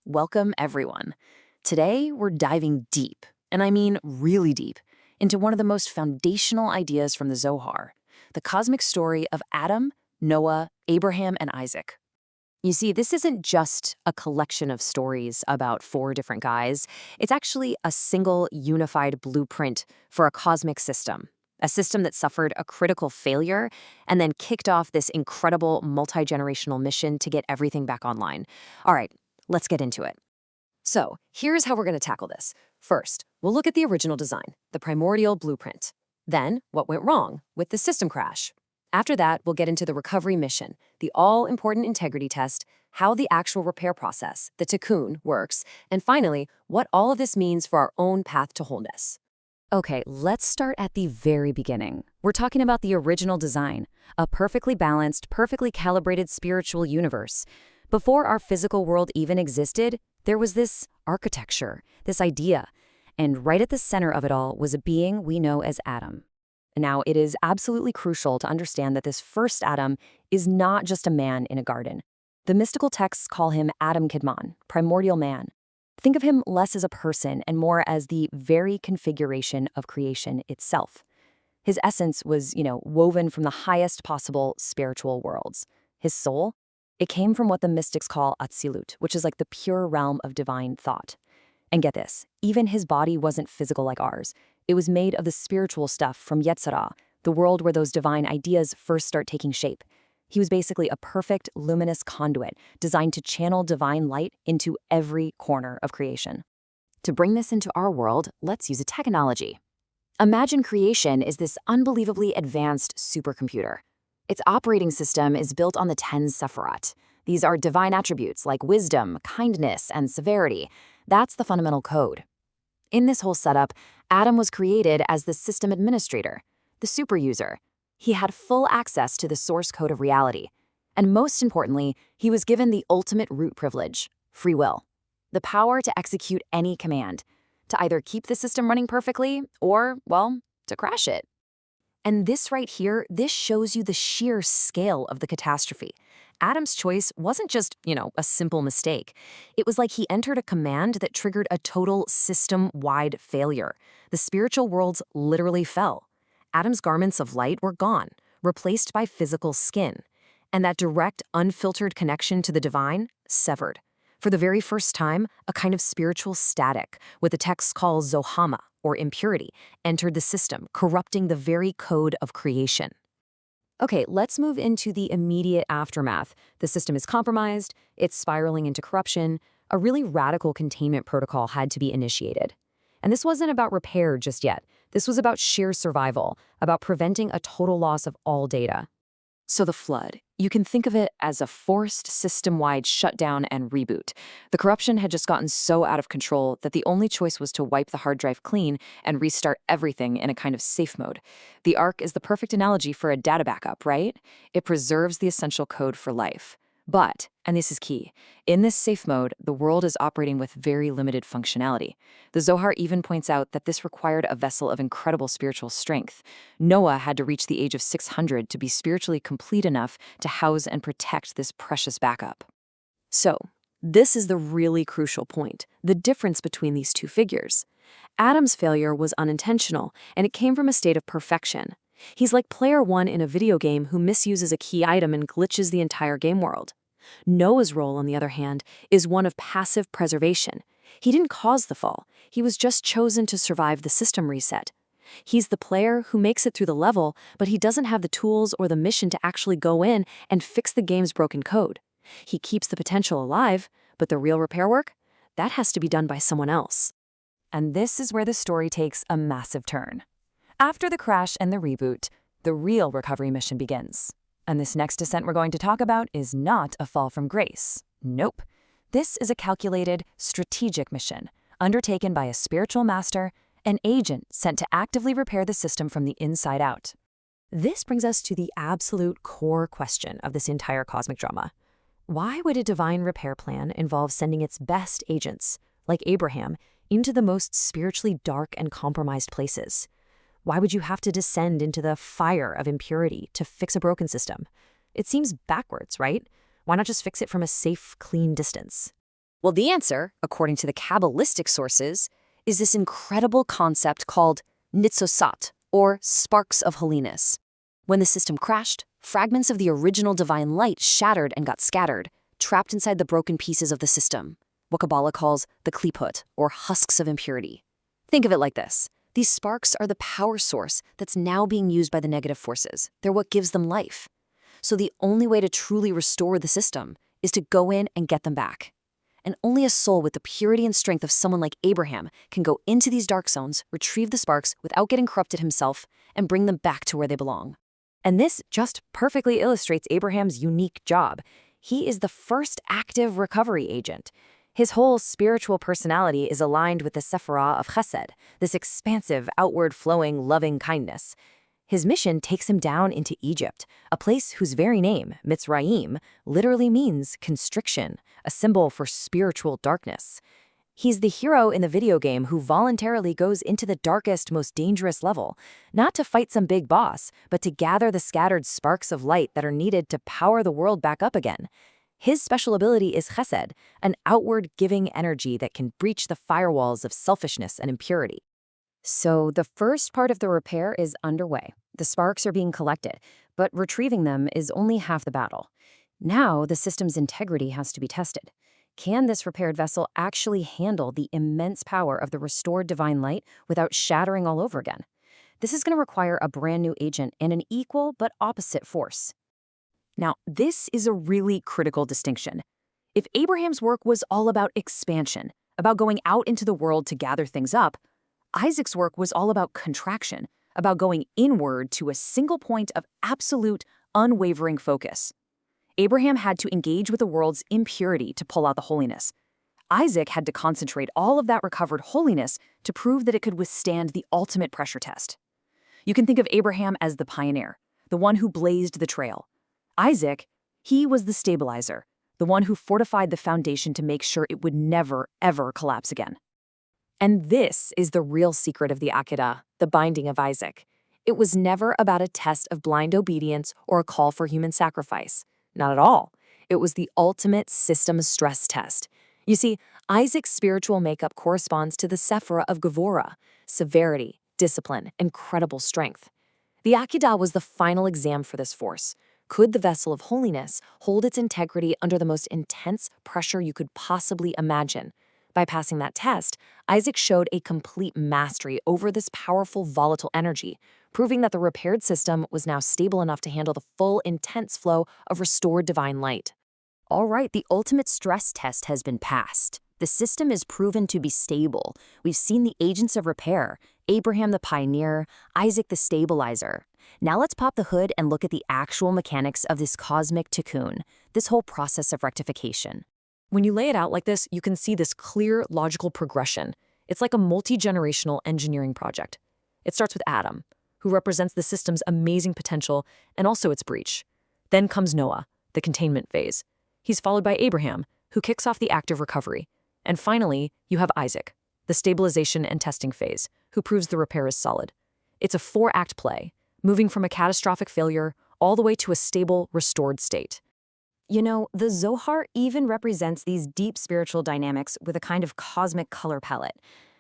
welcome everyone. Today, we're diving deep, and I mean really deep, into one of the most foundational ideas from the Zohar, the cosmic story of Adam, Noah, Abraham, and Isaac. You see, this isn't just a collection of stories about four different guys. It's actually a single, unified blueprint for a cosmic system. A system that suffered a critical failure and then kicked off this incredible multi-generational mission to get everything back online. All right, let's get into it. So, here's how we're going to tackle this. First, we'll look at the original design, the primordial blueprint. Then, what went wrong with the system crash. After that, we'll get into the recovery mission, the all-important integrity test, how the actual repair process, the tikkun, works, and finally, what all of this means for our own path to wholeness. Okay, let's start at the very beginning. We're talking about the original design, a perfectly balanced, perfectly calibrated spiritual universe. Before our physical world even existed, there was this architecture, this idea, and right at the center of it all was a being we know as Adam. Now, it is absolutely crucial to understand that this first Adam is not just a man in a garden. The mystical texts call him Adam Kidman, primordial man. Think of him less as a person and more as the very configuration of creation itself. His essence was, woven from the highest possible spiritual worlds. His soul, it came from what the mystics call Atzilut, which is like the pure realm of divine thought. And get this, even his body wasn't physical like ours. It was made of the spiritual stuff from Yetzirah, the world where those divine ideas first start taking shape. He was basically a perfect, luminous conduit designed to channel divine light into every corner of creation. To bring this into our world, let's use a technology. Imagine creation is this unbelievably advanced supercomputer. Its operating system is built on the 10 Sephirot. These are divine attributes like wisdom, kindness, and severity. That's the fundamental code. In this whole setup, Adam was created as the system administrator, the super user. He had full access to the source code of reality. And most importantly, he was given the ultimate root privilege, free will. The power to execute any command, to either keep the system running perfectly or, well, to crash it. And this right here, this shows you the sheer scale of the catastrophe. Adam's choice wasn't just, a simple mistake. It was like he entered a command that triggered a total system-wide failure. The spiritual worlds literally fell. Adam's garments of light were gone, replaced by physical skin, and that direct, unfiltered connection to the divine severed. For the very first time, a kind of spiritual static, what the texts call Zohama, or impurity, entered the system, corrupting the very code of creation. Okay, let's move into the immediate aftermath. The system is compromised, it's spiraling into corruption. A really radical containment protocol had to be initiated. And this wasn't about repair just yet. This was about sheer survival, about preventing a total loss of all data. So the flood, you can think of it as a forced system-wide shutdown and reboot. The corruption had just gotten so out of control that the only choice was to wipe the hard drive clean and restart everything in a kind of safe mode. The Ark is the perfect analogy for a data backup, right? It preserves the essential code for life. But, and this is key, in this safe mode, the world is operating with very limited functionality. The Zohar even points out that this required a vessel of incredible spiritual strength. Noah had to reach the age of 600 to be spiritually complete enough to house and protect this precious backup. So, this is the really crucial point, the difference between these two figures. Adam's failure was unintentional, and it came from a state of perfection. He's like player one in a video game who misuses a key item and glitches the entire game world. Noah's role, on the other hand, is one of passive preservation. He didn't cause the fall. He was just chosen to survive the system reset. He's the player who makes it through the level, but he doesn't have the tools or the mission to actually go in and fix the game's broken code. He keeps the potential alive, but the real repair work? That has to be done by someone else. And this is where the story takes a massive turn. After the crash and the reboot, the real recovery mission begins. And this next descent we're going to talk about is not a fall from grace. Nope. This is a calculated, strategic mission, undertaken by a spiritual master, an agent sent to actively repair the system from the inside out. This brings us to the absolute core question of this entire cosmic drama. Why would a divine repair plan involve sending its best agents, like Abraham, into the most spiritually dark and compromised places? Why would you have to descend into the fire of impurity to fix a broken system? It seems backwards, right? Why not just fix it from a safe, clean distance? Well, the answer, according to the Kabbalistic sources, is this incredible concept called nitzosat, or sparks of holiness. When the system crashed, fragments of the original divine light shattered and got scattered, trapped inside the broken pieces of the system, what Kabbalah calls the klipot, or husks of impurity. Think of it like this. These sparks are the power source that's now being used by the negative forces. They're what gives them life. So the only way to truly restore the system is to go in and get them back. And only a soul with the purity and strength of someone like Abraham can go into these dark zones, retrieve the sparks without getting corrupted himself, and bring them back to where they belong. And this just perfectly illustrates Abraham's unique job. He is the first active recovery agent. His whole spiritual personality is aligned with the Sephirah of Chesed, this expansive, outward-flowing, loving kindness. His mission takes him down into Egypt, a place whose very name, Mitzrayim, literally means constriction, a symbol for spiritual darkness. He's the hero in the video game who voluntarily goes into the darkest, most dangerous level, not to fight some big boss, but to gather the scattered sparks of light that are needed to power the world back up again. His special ability is chesed, an outward giving energy that can breach the firewalls of selfishness and impurity. So the first part of the repair is underway. The sparks are being collected, but retrieving them is only half the battle. Now the system's integrity has to be tested. Can this repaired vessel actually handle the immense power of the restored divine light without shattering all over again? This is going to require a brand new agent and an equal but opposite force. Now, this is a really critical distinction. If Abraham's work was all about expansion, about going out into the world to gather things up, Isaac's work was all about contraction, about going inward to a single point of absolute, unwavering focus. Abraham had to engage with the world's impurity to pull out the holiness. Isaac had to concentrate all of that recovered holiness to prove that it could withstand the ultimate pressure test. You can think of Abraham as the pioneer, the one who blazed the trail. Isaac, he was the stabilizer, the one who fortified the foundation to make sure it would never, ever collapse again. And this is the real secret of the Akedah, the binding of Isaac. It was never about a test of blind obedience or a call for human sacrifice. Not at all. It was the ultimate system stress test. You see, Isaac's spiritual makeup corresponds to the Sephirah of Gevurah, severity, discipline, incredible strength. The Akedah was the final exam for this force. Could the vessel of holiness hold its integrity under the most intense pressure you could possibly imagine? By passing that test, Isaac showed a complete mastery over this powerful, volatile energy, proving that the repaired system was now stable enough to handle the full, intense flow of restored divine light. All right, the ultimate stress test has been passed. The system is proven to be stable. We've seen the agents of repair, Abraham the pioneer, Isaac the stabilizer. Now let's pop the hood and look at the actual mechanics of this cosmic tikkun, this whole process of rectification. When you lay it out like this, you can see this clear, logical progression. It's like a multi-generational engineering project. It starts with Adam, who represents the system's amazing potential and also its breach. Then comes Noah, the containment phase. He's followed by Abraham, who kicks off the active recovery. And finally, you have Isaac, the stabilization and testing phase, who proves the repair is solid. It's a 4-act play, moving from a catastrophic failure all the way to a stable, restored state. You know, the Zohar even represents these deep spiritual dynamics with a kind of cosmic color palette.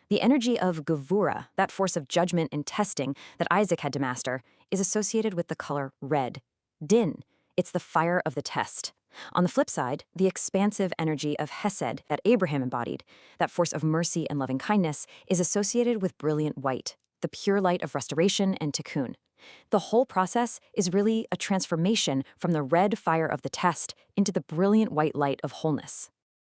The energy of Gevurah, that force of judgment and testing that Isaac had to master, is associated with the color red. Din, it's the fire of the test. On the flip side, the expansive energy of Hesed that Abraham embodied, that force of mercy and loving kindness, is associated with brilliant white, the pure light of restoration and tikkun. The whole process is really a transformation from the red fire of the test into the brilliant white light of wholeness.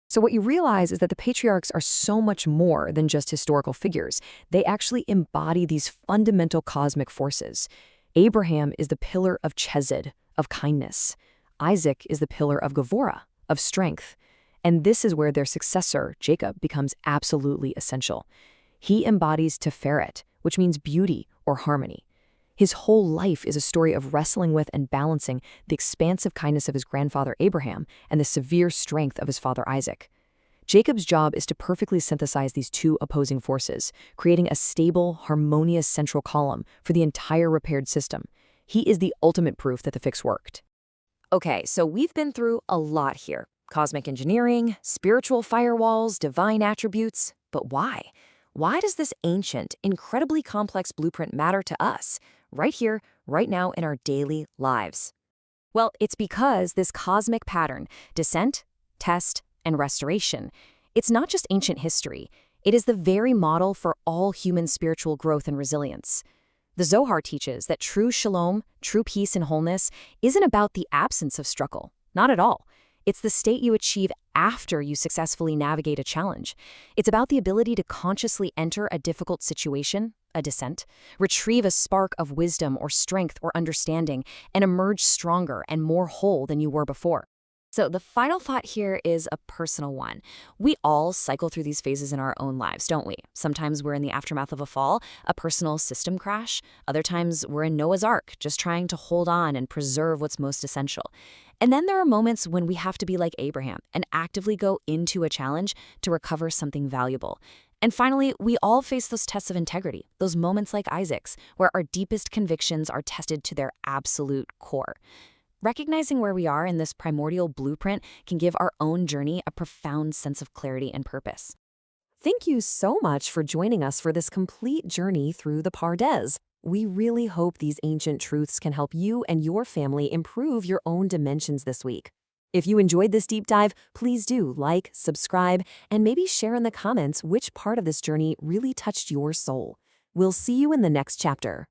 So what you realize is that the patriarchs are so much more than just historical figures. They actually embody these fundamental cosmic forces. Abraham is the pillar of chesed, of kindness. Isaac is the pillar of Gevurah, of strength. And this is where their successor, Jacob, becomes absolutely essential. He embodies Tiferet, which means beauty or harmony. His whole life is a story of wrestling with and balancing the expansive kindness of his grandfather Abraham and the severe strength of his father Isaac. Jacob's job is to perfectly synthesize these two opposing forces, creating a stable, harmonious central column for the entire repaired system. He is the ultimate proof that the fix worked. Okay, so we've been through a lot here. Cosmic engineering, spiritual firewalls, divine attributes. But why? Why does this ancient, incredibly complex blueprint matter to us, right here, right now in our daily lives? Well, it's because this cosmic pattern, descent, test, and restoration, it's not just ancient history. It is the very model for all human spiritual growth and resilience. The Zohar teaches that true shalom, true peace and wholeness, isn't about the absence of struggle. Not at all. It's the state you achieve after you successfully navigate a challenge. It's about the ability to consciously enter a difficult situation, a descent, retrieve a spark of wisdom or strength or understanding, and emerge stronger and more whole than you were before. So the final thought here is a personal one. We all cycle through these phases in our own lives, don't we? Sometimes we're in the aftermath of a fall, a personal system crash. Other times we're in Noah's Ark, just trying to hold on and preserve what's most essential. And then there are moments when we have to be like Abraham and actively go into a challenge to recover something valuable. And finally, we all face those tests of integrity, those moments like Isaac's, where our deepest convictions are tested to their absolute core. Recognizing where we are in this primordial blueprint can give our own journey a profound sense of clarity and purpose. Thank you so much for joining us for this complete journey through the Pardes. We really hope these ancient truths can help you and your family improve your own dimensions this week. If you enjoyed this deep dive, please do like, subscribe, and maybe share in the comments which part of this journey really touched your soul. We'll see you in the next chapter.